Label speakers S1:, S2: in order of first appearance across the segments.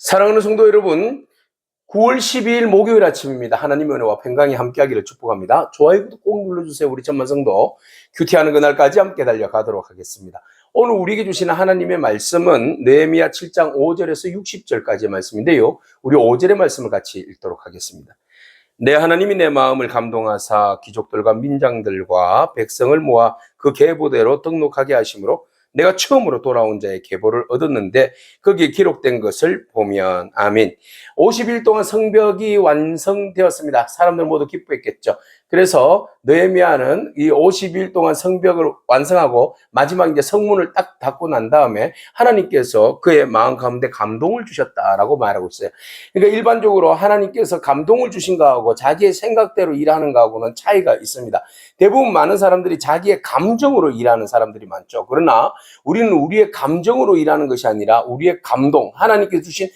S1: 사랑하는 성도 여러분, 9월 12일 목요일 아침입니다. 하나님의 은혜와 평강이 함께하기를 축복합니다. 좋아요, 구독 꼭 눌러주세요. 우리 천만 성도 큐티하는 그날까지 함께 달려가도록 하겠습니다. 오늘 우리에게 주시는 하나님의 말씀은 느헤미야 7장 5절에서 60절까지의 말씀인데요. 우리 5절의 말씀을 같이 읽도록 하겠습니다. 내 하나님이 내 마음을 감동하사 귀족들과 민장들과 백성을 모아 그 계보대로 등록하게 하심으로 내가 처음으로 돌아온 자의 계보를 얻었는데 거기에 기록된 것을 보면 아멘. 50일 동안 성벽이 완성되었습니다. 사람들 모두 기뻐했겠죠. 그래서 느헤미야는 이 50일 동안 성벽을 완성하고 마지막 이제 성문을 딱 닫고 난 다음에 하나님께서 그의 마음 가운데 감동을 주셨다라고 말하고 있어요. 그러니까 일반적으로 하나님께서 감동을 주신 거하고 자기의 생각대로 일하는 거하고는 차이가 있습니다. 대부분 많은 사람들이 자기의 감정으로 일하는 사람들이 많죠. 그러나 우리는 우리의 감정으로 일하는 것이 아니라 우리의 감동, 하나님께서 주신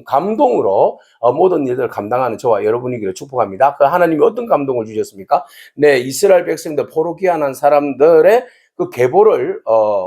S1: 감동으로 모든 일들을 감당하는 저와 여러분이기를 축복합니다. 그 하나님이 어떤 감동을 주셨습니까? 네, 이스라엘 백성들 포로 귀환한 사람들의 그 계보를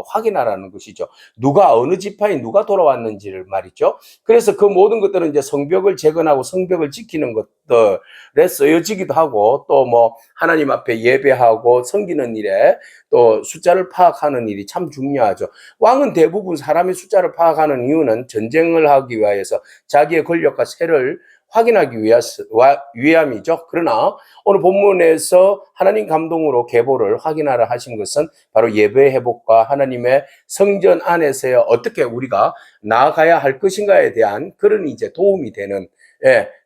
S1: 확인하라는 것이죠. 누가 어느 지파에 누가 돌아왔는지를 말이죠. 그래서 그 모든 것들은 이제 성벽을 재건하고 성벽을 지키는 것들에 쓰여지기도 하고 또 뭐 하나님 앞에 예배하고 섬기는 일에 또 숫자를 파악하는 일이 참 중요하죠. 왕은 대부분 사람의 숫자를 파악하는 이유는 전쟁을 하기 위해서 자기의 권력과 세를 확인하기 위함이죠. 그러나 오늘 본문에서 하나님 감동으로 계보를 확인하라 하신 것은 바로 예배의 회복과 하나님의 성전 안에서 어떻게 우리가 나아가야 할 것인가에 대한 그런 이제 도움이 되는,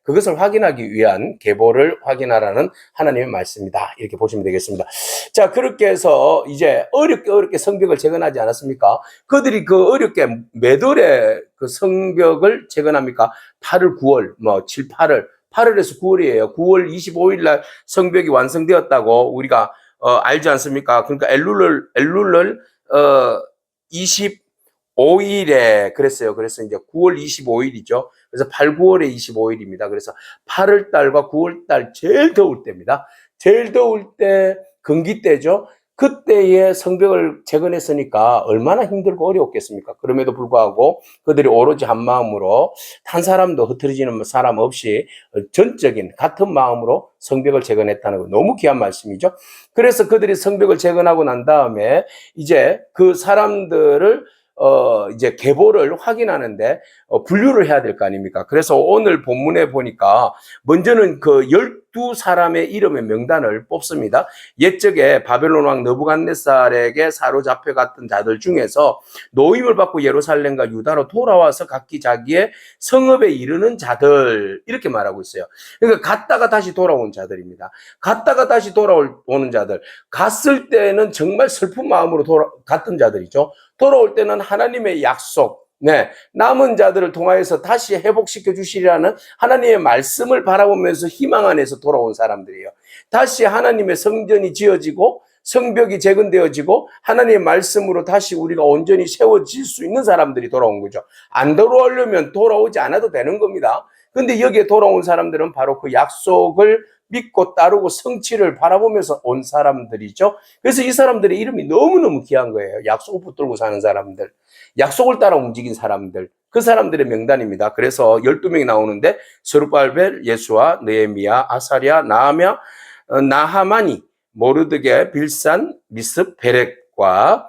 S1: 그것을 확인하기 위한 계보를 확인하라는 하나님의 말씀이다. 이렇게 보시면 되겠습니다. 자, 그렇게 해서 이제 어렵게 성벽을 재건하지 않았습니까? 그들이 그 어렵게 몇 월에 그 성벽을 재건합니까? 8월, 9월, 7, 8월에서 9월이에요. 9월 25일 날 성벽이 완성되었다고 우리가 알지 않습니까? 그러니까 엘룰을 25일에 그랬어요. 그래서 이제 9월 25일이죠. 그래서 8, 9월에 25일입니다. 그래서 8월 달과 9월 달 제일 더울 때입니다. 제일 더울 때 건기 때죠. 그때에 성벽을 재건했으니까 얼마나 힘들고 어려웠겠습니까? 그럼에도 불구하고 그들이 오로지 한 마음으로 한 사람도 흐트러지는 사람 없이 전적인 같은 마음으로 성벽을 재건했다는 거 너무 귀한 말씀이죠. 그래서 그들이 성벽을 재건하고 난 다음에 이제 그 사람들을 이제 계보를 확인하는데 분류를 해야 될 거 아닙니까? 그래서 오늘 본문에 보니까 먼저는 그 12사람의 이름의 명단을 뽑습니다. 옛적에 바벨론 왕 느부갓네살에게 사로잡혀갔던 자들 중에서 노임을 받고 예루살렘과 유다로 돌아와서 각기 자기의 성읍에 이르는 자들, 이렇게 말하고 있어요. 그러니까 갔다가 다시 돌아온 자들입니다. 갔다가 다시 돌아오는 자들, 갔을 때는 정말 슬픈 마음으로 갔던 자들이죠. 돌아올 때는 하나님의 약속, 남은 자들을 통하여서 다시 회복시켜 주시리라는 하나님의 말씀을 바라보면서 희망 안에서 돌아온 사람들이에요. 다시 하나님의 성전이 지어지고 성벽이 재건되어지고 하나님의 말씀으로 다시 우리가 온전히 세워질 수 있는 사람들이 돌아온 거죠. 안 돌아오려면 돌아오지 않아도 되는 겁니다. 근데 여기에 돌아온 사람들은 바로 그 약속을 믿고 따르고 성취를 바라보면서 온 사람들이죠. 그래서 이 사람들의 이름이 너무너무 귀한 거예요. 약속을 붙들고 사는 사람들, 약속을 따라 움직인 사람들, 그 사람들의 명단입니다. 그래서 12명이 나오는데 스룹발벨, 예수아, 느헤미야, 아사랴, 나하랴, 나하마니, 모르드게, 빌산, 미습, 베렉과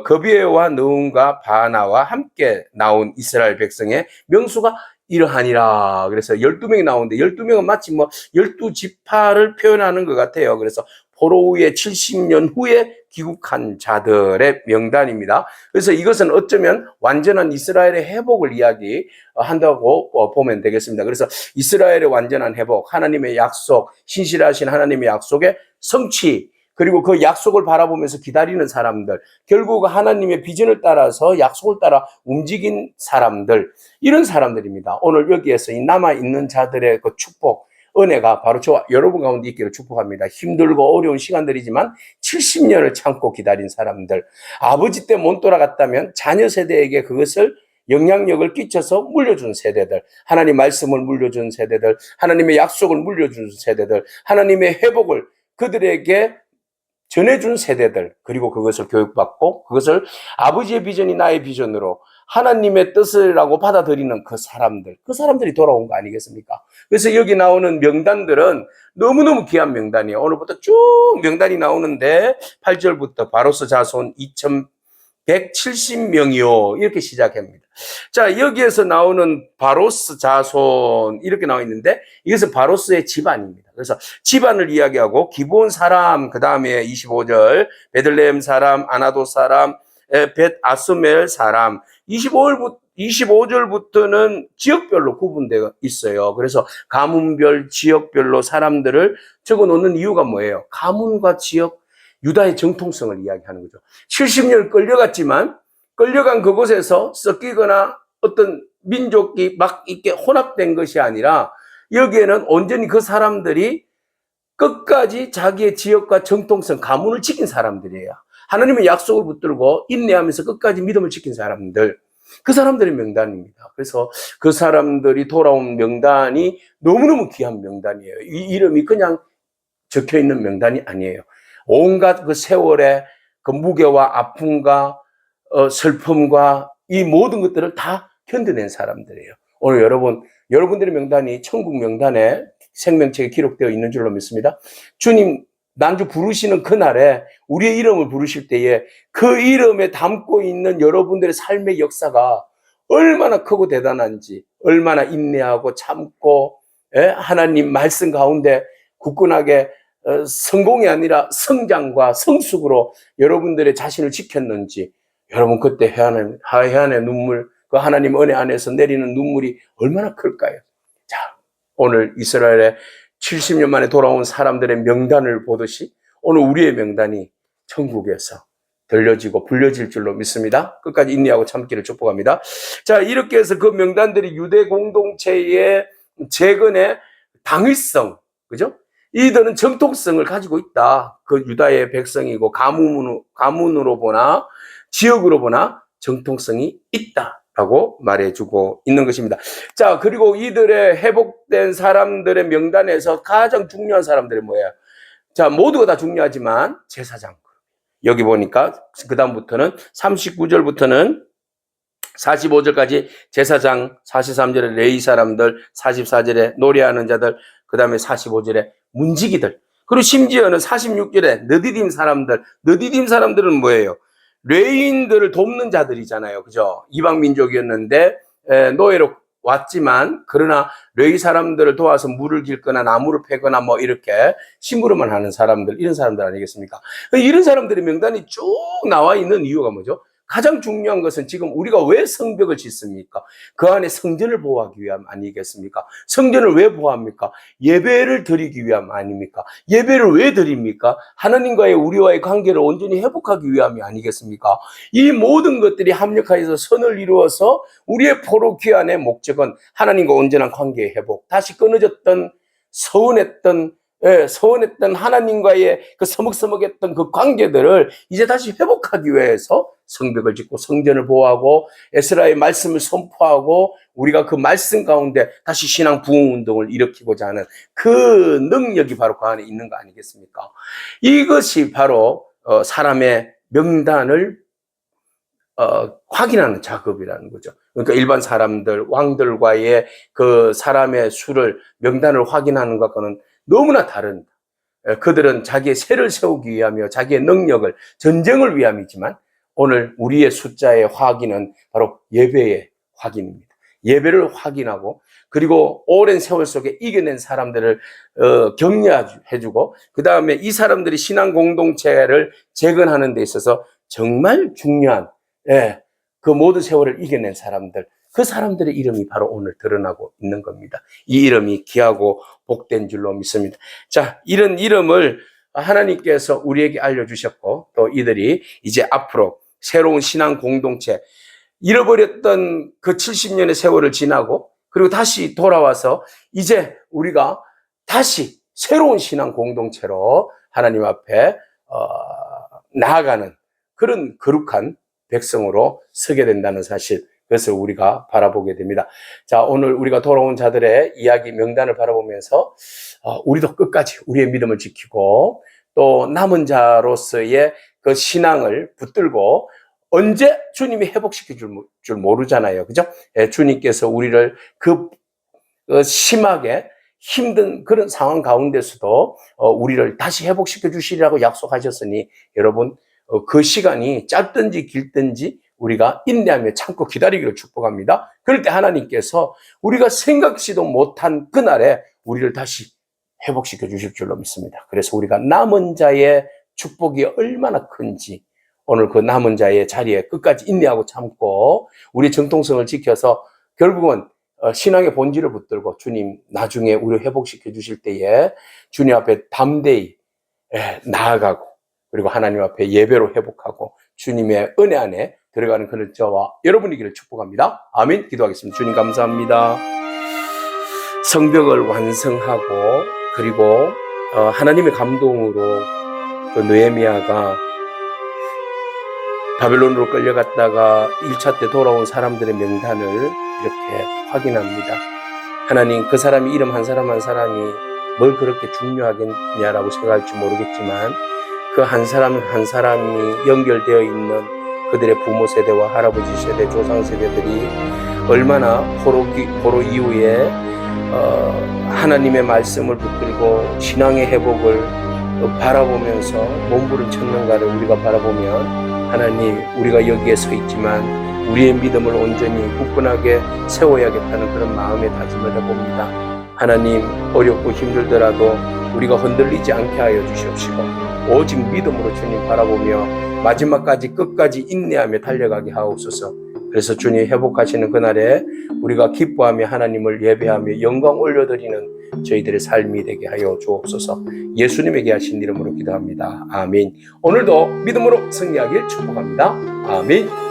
S1: 거비에와 느움과 바나와 함께 나온 이스라엘 백성의 명수가 이러하니라. 그래서 12명이 나오는데 12명은 마치 12지파를 표현하는 것 같아요. 그래서 포로 후에 70년 후에 귀국한 자들의 명단입니다. 그래서 이것은 어쩌면 완전한 이스라엘의 회복을 이야기한다고 보면 되겠습니다. 그래서 이스라엘의 완전한 회복, 하나님의 약속, 신실하신 하나님의 약속의 성취, 그리고 그 약속을 바라보면서 기다리는 사람들, 결국 하나님의 비전을 따라서 약속을 따라 움직인 사람들, 이런 사람들입니다. 오늘 여기에서 이 남아있는 자들의 그 축복, 은혜가 바로 저와 여러분 가운데 있기를 축복합니다. 힘들고 어려운 시간들이지만 70년을 참고 기다린 사람들, 아버지 때 못 돌아갔다면 자녀 세대에게 그것을 영향력을 끼쳐서 물려준 세대들, 하나님 말씀을 물려준 세대들, 하나님의 약속을 물려준 세대들, 하나님의 회복을 그들에게 전해준 세대들, 그리고 그것을 교육받고 그것을 아버지의 비전이 나의 비전으로 하나님의 뜻이라고 받아들이는 그 사람들이 돌아온 거 아니겠습니까? 그래서 여기 나오는 명단들은 너무너무 귀한 명단이에요. 오늘부터 쭉 명단이 나오는데 8절부터 바로스 자손 2170명이요. 이렇게 시작합니다. 자, 여기에서 나오는 바로스 자손 이렇게 나와 있는데 이것은 바로스의 집안입니다. 그래서 집안을 이야기하고 기브온 사람, 그 다음에 25절 베들레헴 사람, 아나도 사람, 벳 아스멜 사람, 25절부터는 지역별로 구분되어 있어요. 그래서 가문별, 지역별로 사람들을 적어 놓는 이유가 뭐예요? 가문과 지역, 유다의 정통성을 이야기하는 거죠. 70년 끌려갔지만 끌려간 그곳에서 섞이거나 어떤 민족이 막 이렇게 혼합된 것이 아니라 여기에는 온전히 그 사람들이 끝까지 자기의 지역과 정통성, 가문을 지킨 사람들이에요. 하나님의 약속을 붙들고 인내하면서 끝까지 믿음을 지킨 사람들, 그 사람들의 명단입니다. 그래서 그 사람들이 돌아온 명단이 너무너무 귀한 명단이에요. 이 이름이 그냥 적혀있는 명단이 아니에요. 온갖 그 세월의 그 무게와 아픔과 슬픔과 이 모든 것들을 다 견뎌낸 사람들이에요. 오늘 여러분들의 명단이 천국 명단에 생명책에 기록되어 있는 줄로 믿습니다. 주님 난주 부르시는 그날에 우리의 이름을 부르실 때에 그 이름에 담고 있는 여러분들의 삶의 역사가 얼마나 크고 대단한지, 얼마나 인내하고 참고 하나님 말씀 가운데 굳건하게 성공이 아니라 성장과 성숙으로 여러분들의 자신을 지켰는지, 여러분 그때 해안의 눈물, 그 하나님 은혜 안에서 내리는 눈물이 얼마나 클까요? 자, 오늘 이스라엘의 70년 만에 돌아온 사람들의 명단을 보듯이 오늘 우리의 명단이 천국에서 들려지고 불려질 줄로 믿습니다. 끝까지 인내하고 참기를 축복합니다. 자, 이렇게 해서 그 명단들이 유대 공동체의 재건의 당위성, 그죠? 이들은 정통성을 가지고 있다. 그 유다의 백성이고 가문으로 보나 지역으로 보나 정통성이 있다라고 말해주고 있는 것입니다. 자, 그리고 이들의 회복된 사람들의 명단에서 가장 중요한 사람들이 뭐예요? 자, 모두가 다 중요하지만 제사장. 여기 보니까 그 다음부터는 39절부터는 45절까지 제사장, 43절에 레위 사람들, 44절에 노래하는 자들, 그 다음에 45절에 문지기들, 그리고 심지어는 46절에 느디딤 사람들은 뭐예요? 레위인들을 돕는 자들이잖아요. 그죠? 이방 민족이었는데 노예로 왔지만 그러나 레위 사람들을 도와서 물을 길거나 나무를 패거나 뭐 이렇게 심부름을 하는 사람들, 이런 사람들 아니겠습니까? 이런 사람들의 명단이 쭉 나와 있는 이유가 뭐죠? 가장 중요한 것은 지금 우리가 왜 성벽을 짓습니까? 그 안에 성전을 보호하기 위함 아니겠습니까? 성전을 왜 보호합니까? 예배를 드리기 위함 아닙니까? 예배를 왜 드립니까? 하나님과의 우리와의 관계를 온전히 회복하기 위함이 아니겠습니까? 이 모든 것들이 합력하여서 선을 이루어서 우리의 포로 귀환의 목적은 하나님과 온전한 관계의 회복, 다시 끊어졌던 서운했던 하나님과의 그 서먹서먹했던 그 관계들을 이제 다시 회복하기 위해서 성벽을 짓고 성전을 보호하고 에스라의 말씀을 선포하고 우리가 그 말씀 가운데 다시 신앙 부흥 운동을 일으키고자 하는 그 능력이 바로 그 안에 있는 거 아니겠습니까? 이것이 바로 사람의 명단을 확인하는 작업이라는 거죠. 그러니까 일반 사람들, 왕들과의 그 사람의 수를, 명단을 확인하는 것과는 너무나 다른, 그들은 자기의 세를 세우기 위하며 자기의 능력을, 전쟁을 위함이지만 오늘 우리의 숫자의 확인은 바로 예배의 확인입니다. 예배를 확인하고 그리고 오랜 세월 속에 이겨낸 사람들을 격려해주고 그 다음에 이 사람들이 신앙 공동체를 재건하는 데 있어서 정말 중요한 그 모든 세월을 이겨낸 사람들, 그 사람들의 이름이 바로 오늘 드러나고 있는 겁니다. 이 이름이 귀하고 복된 줄로 믿습니다. 자, 이런 이름을 하나님께서 우리에게 알려주셨고 또 이들이 이제 앞으로 새로운 신앙 공동체, 잃어버렸던 그 70년의 세월을 지나고 그리고 다시 돌아와서 이제 우리가 다시 새로운 신앙 공동체로 하나님 앞에 나아가는 그런 거룩한 백성으로 서게 된다는 사실, 그것을 우리가 바라보게 됩니다. 자, 오늘 우리가 돌아온 자들의 이야기 명단을 바라보면서 우리도 끝까지 우리의 믿음을 지키고 또 남은 자로서의 그 신앙을 붙들고 언제 주님이 회복시켜 줄 모르잖아요. 그죠? 예, 주님께서 우리를 심하게 힘든 그런 상황 가운데서도 우리를 다시 회복시켜 주시리라고 약속하셨으니 여러분 그 시간이 짧든지 길든지 우리가 인내하며 참고 기다리기를 축복합니다. 그럴 때 하나님께서 우리가 생각지도 못한 그날에 우리를 다시 회복시켜 주실 줄로 믿습니다. 그래서 우리가 남은 자의 축복이 얼마나 큰지 오늘 그 남은 자의 자리에 끝까지 인내하고 참고 우리 정통성을 지켜서 결국은 신앙의 본질을 붙들고 주님 나중에 우리 회복시켜 주실 때에 주님 앞에 담대히 나아가고 그리고 하나님 앞에 예배로 회복하고 주님의 은혜 안에 들어가는 그런 저와 여러분이기를 축복합니다. 아멘. 기도하겠습니다. 주님 감사합니다. 성벽을 완성하고 그리고 하나님의 감동으로 그 느헤미야가 바벨론으로 끌려갔다가 1차 때 돌아온 사람들의 명단을 이렇게 확인합니다. 하나님, 그 사람이 이름 한 사람이 뭘 그렇게 중요하겠냐라고 생각할지 모르겠지만 그 한 사람이 연결되어 있는 그들의 부모 세대와 할아버지 세대, 조상 세대들이 얼마나 포로 이후에 하나님의 말씀을 붙들고 신앙의 회복을 바라보면서 몸부림쳤는가를 우리가 바라보면 하나님, 우리가 여기에 서 있지만 우리의 믿음을 온전히 굳건하게 세워야겠다는 그런 마음의 다짐을 해봅니다. 하나님, 어렵고 힘들더라도 우리가 흔들리지 않게 하여 주시옵시고 오직 믿음으로 주님 바라보며 마지막까지 끝까지 인내하며 달려가게 하옵소서. 그래서 주님 회복하시는 그날에 우리가 기뻐하며 하나님을 예배하며 영광 올려드리는 저희들의 삶이 되게 하여 주옵소서. 예수님에게 하신 이름으로 기도합니다. 아멘. 오늘도 믿음으로 승리하길 축복합니다. 아멘.